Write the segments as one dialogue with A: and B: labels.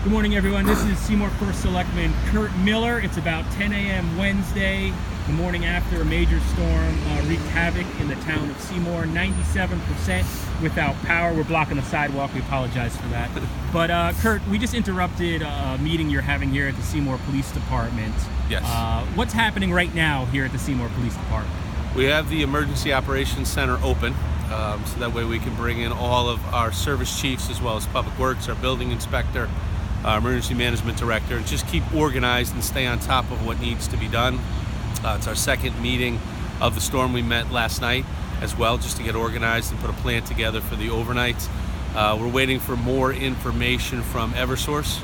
A: Good morning, everyone. This is Seymour First Selectman Kurt Miller. It's about 10 a.m. Wednesday, the morning after a major storm wreaked havoc in the town of Seymour. 97% without power. We're blocking the sidewalk. We apologize for that. But Kurt, we just interrupted a meeting you're having here at the Seymour Police Department.
B: Yes.
A: What's happening right now here at the Seymour Police Department?
B: We have the Emergency Operations Center open, so that way we can bring in all of our service chiefs as well as Public Works, our building inspector, our emergency management director, and just keep organized and stay on top of what needs to be done. It's our second meeting of the storm. We met last night as well, just to get organized and put a plan together for the overnight. We're waiting for more information from Eversource.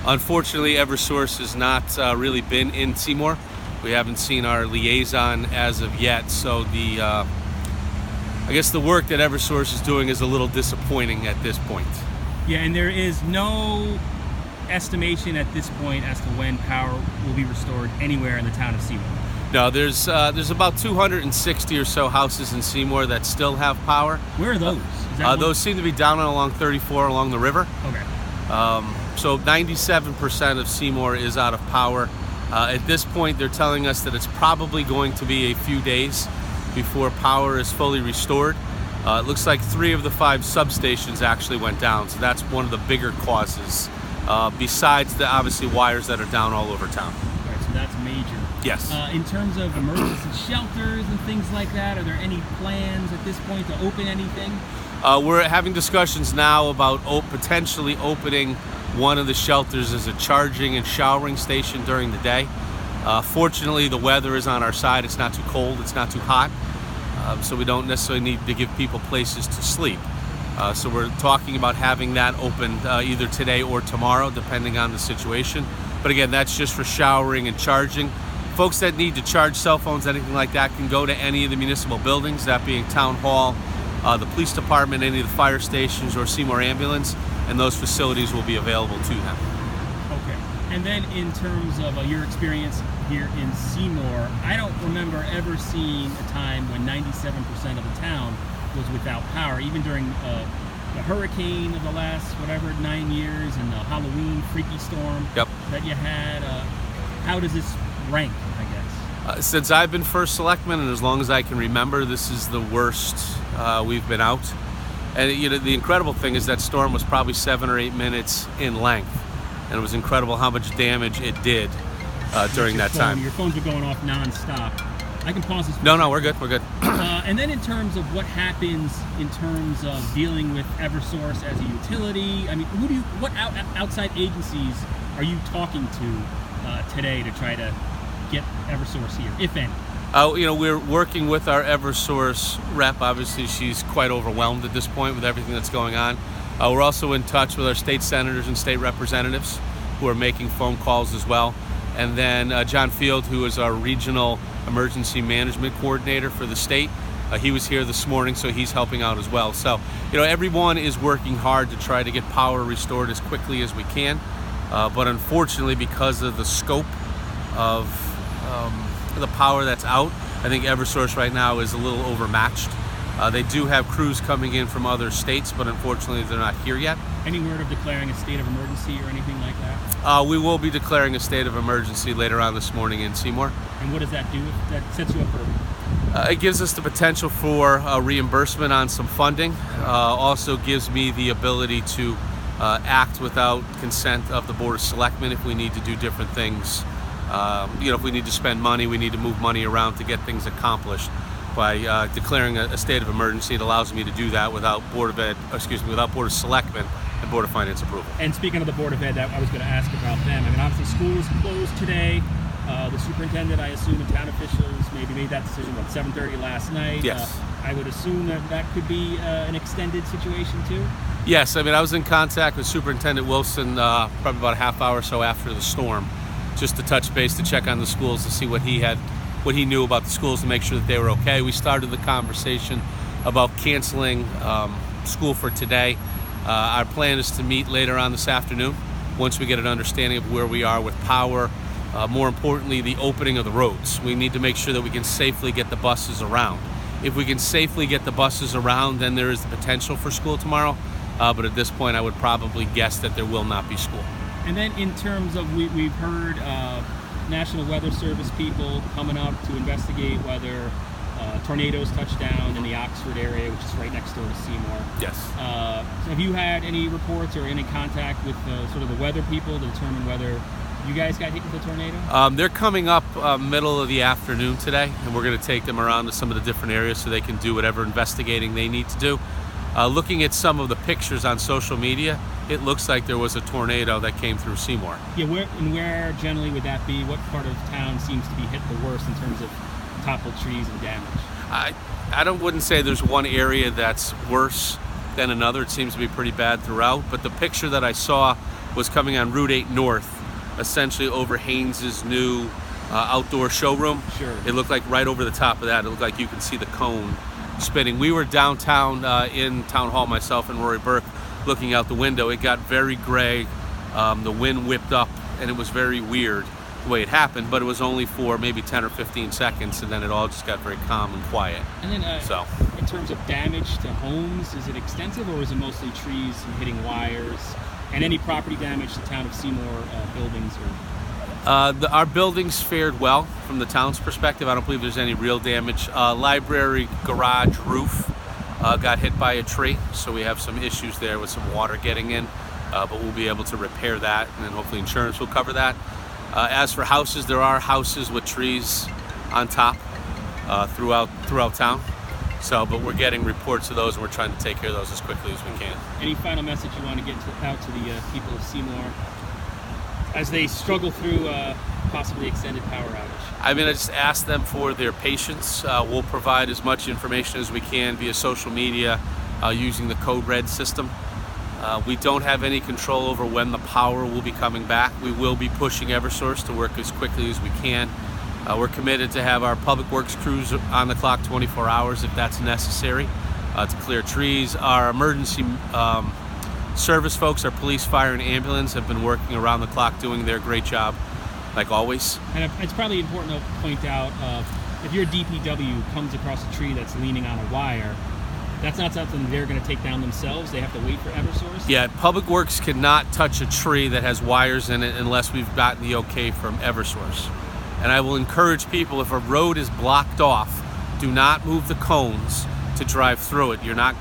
B: Unfortunately, Eversource has not really been in Seymour. We haven't seen our liaison as of yet, so I guess the work that Eversource is doing is a little disappointing at this point.
A: Yeah, and there is no estimation at this point as to when power will be restored anywhere in the town of Seymour.
B: No, there's about 260 or so houses in Seymour that still have power.
A: Where are those?
B: Those seem to be down along 34 along the river.
A: Okay.
B: So 97% of Seymour is out of power. At this point, they're telling us that it's probably going to be a few days before power is fully restored. It looks like 3 of the 5 substations actually went down, so that's one of the bigger causes, besides the obviously wires that are down all over town.
A: All right, so that's major.
B: Yes.
A: In terms of emergency shelters and things like that, are there any plans at this point to open anything?
B: We're having discussions now about potentially opening one of the shelters as a charging and showering station during the day. Fortunately, the weather is on our side. It's not too cold, it's not too hot, so we don't necessarily need to give people places to sleep. So we're talking about having that opened either today or tomorrow, depending on the situation. But again, that's just for showering and charging. Folks that need to charge cell phones, anything like that, can go to any of the municipal buildings, that being Town Hall, the police department, any of the fire stations, or Seymour Ambulance, and those facilities will be available to them.
A: Okay. And then in terms of your experience here in Seymour, I don't remember ever seeing a time when 97% of the town was without power, even during the hurricane of the last, 9 years, and the Halloween freaky storm that you had. How does this rank, I guess?
B: Since I've been first selectman, and as long as I can remember, this is the worst we've been out. And the incredible thing is that storm was probably 7 or 8 minutes in length, and it was incredible how much damage it did during that time.
A: Your phones were going off nonstop. I can pause this.
B: No, we're good. We're good.
A: And then in terms of what happens in terms of dealing with Eversource as a utility, I mean, what outside agencies are you talking to today to try to get Eversource here, if any?
B: We're working with our Eversource rep. Obviously, she's quite overwhelmed at this point with everything that's going on. We're also in touch with our state senators and state representatives who are making phone calls as well. And then John Field, who is our regional emergency management coordinator for the state, he was here this morning, so he's helping out as well. So, everyone is working hard to try to get power restored as quickly as we can. But unfortunately, because of the scope of the power that's out, I think Eversource right now is a little overmatched. They do have crews coming in from other states, but unfortunately they're not here yet.
A: Any word of declaring a state of emergency or anything like that?
B: We will be declaring a state of emergency later on this morning in Seymour.
A: And what does that do? That sets you up for?
B: It gives us the potential for reimbursement on some funding. Also gives me the ability to act without consent of the Board of Selectmen if we need to do different things. If we need to spend money, we need to move money around to get things accomplished. By declaring a state of emergency, it allows me to do that without Board of Selectmen and Board of Finance approval.
A: And speaking of the Board of Ed, I was going to ask about them. I mean, obviously school was closed today. The superintendent, I assume, and town officials maybe made that decision about 7:30 last night.
B: Yes.
A: I would assume that could be an extended situation too.
B: Yes, I mean, I was in contact with Superintendent Wilson probably about a half hour or so after the storm, just to touch base, to check on the schools, to see what he knew about the schools, to make sure that they were okay. We started the conversation about canceling school for today. Our plan is to meet later on this afternoon once we get an understanding of where we are with power. More importantly, the opening of the roads. We need to make sure that we can safely get the buses around. If we can safely get the buses around, then there is the potential for school tomorrow. But at this point, I would probably guess that there will not be school.
A: And then in terms of, we've heard National Weather Service people coming up to investigate whether tornadoes touched down in the Oxford area, which is right next door to Seymour.
B: Yes.
A: Have you had any reports or any contact with sort of the weather people to determine whether you guys got hit with a tornado?
B: They're coming up middle of the afternoon today, and we're going to take them around to some of the different areas so they can do whatever investigating they need to do. Looking at some of the pictures on social media, it looks like there was a tornado that came through Seymour.
A: Yeah, where generally would that be? What part of town seems to be hit the worst in terms of toppled trees and damage?
B: I wouldn't say there's one area that's worse than another. It seems to be pretty bad throughout, but the picture that I saw was coming on Route 8 North, essentially over Haynes's new outdoor showroom.
A: Sure.
B: It looked like right over the top of that, it looked like you could see the cone spinning. We were downtown in Town Hall, myself and Rory Burke, looking out the window. It got very gray, the wind whipped up, and it was very weird the way it happened, but it was only for maybe 10 or 15 seconds, and then it all just got very calm and quiet.
A: And then in terms of damage to homes, is it extensive, or is it mostly trees and hitting wires? And any property damage to town of Seymour buildings?
B: Our buildings fared well from the town's perspective. I don't believe there's any real damage. Library garage roof got hit by a tree, so we have some issues there with some water getting in, but we'll be able to repair that, and then hopefully insurance will cover that. As for houses, there are houses with trees on top throughout town. But we're getting reports of those, and we're trying to take care of those as quickly as we can.
A: Any final message you want to get out to the people of Seymour as they struggle through possibly extended power outage?
B: I just ask them for their patience. We'll provide as much information as we can via social media using the Code Red system. We don't have any control over when the power will be coming back. We will be pushing Eversource to work as quickly as we can. We're committed to have our public works crews on the clock 24 hours if that's necessary to clear trees. Our emergency service folks, our police, fire, and ambulance have been working around the clock doing their great job, like always.
A: And it's probably important to point out, if your DPW comes across a tree that's leaning on a wire, that's not something they're going to take down themselves. They have to wait for Eversource?
B: Yeah, Public Works cannot touch a tree that has wires in it unless we've gotten the okay from Eversource. And I will encourage people, if a road is blocked off, do not move the cones to drive through it. You're not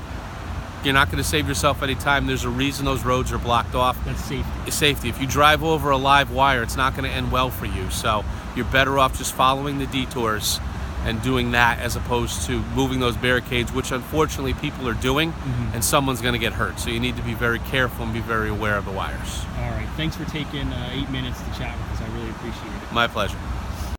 B: going to save yourself any time. There's a reason those roads are blocked off.
A: That's safety.
B: It's safety. If you drive over a live wire, it's not going to end well for you. So you're better off just following the detours and doing that as opposed to moving those barricades, which unfortunately people are doing, and someone's going to get hurt. So you need to be very careful and be very aware of the wires.
A: All right. Thanks for taking 8 minutes to chat with us. I really appreciate it.
B: My pleasure.